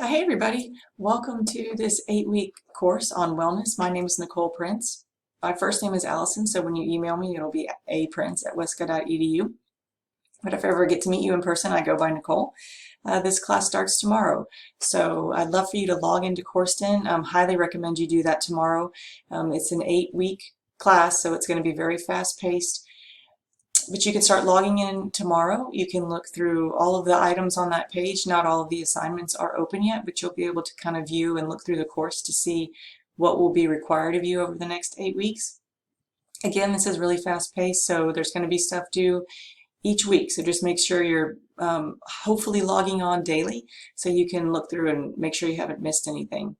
Hey everybody, welcome to this 8-week course on wellness. My name is Nicole Prince. My first name is Allison, so when you email me it'll be aprince@wesco.edu. But if I ever get to meet you in person, I go by Nicole. This class starts tomorrow, so I'd love for you to log into Courseden. Highly recommend you do that tomorrow. It's an 8-week class, so it's going to be very fast-paced. But you can start logging in tomorrow. You can look through all of the items on that page. Not all of the assignments are open yet, but you'll be able to kind of view and look through the course to see what will be required of you over the next 8 weeks. Again, this is really fast-paced, so there's going to be stuff due each week. So just make sure you're hopefully logging on daily so you can look through and make sure you haven't missed anything.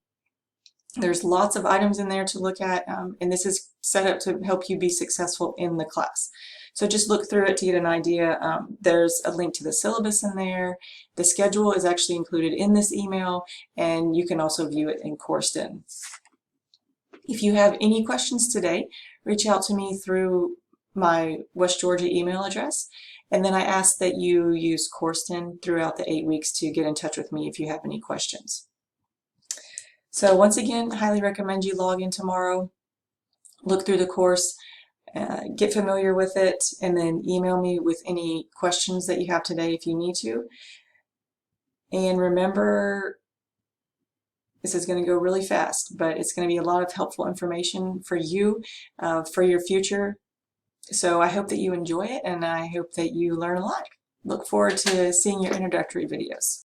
There's lots of items in there to look at, and this is set up to help you be successful in the class. So just look through it to get an idea. There's a link to the syllabus in there. The schedule is actually included in this email, and you can also view it in Courseden. If you have any questions today, reach out to me through my West Georgia email address, and then I ask that you use Courseden throughout the 8 weeks to get in touch with me if you have any questions. So once again, highly recommend you log in tomorrow, look through the course, get familiar with it, and then email me with any questions that you have today if you need to. And remember, this is going to go really fast, but it's going to be a lot of helpful information for you, for your future. So I hope that you enjoy it, and I hope that you learn a lot. Look forward to seeing your introductory videos.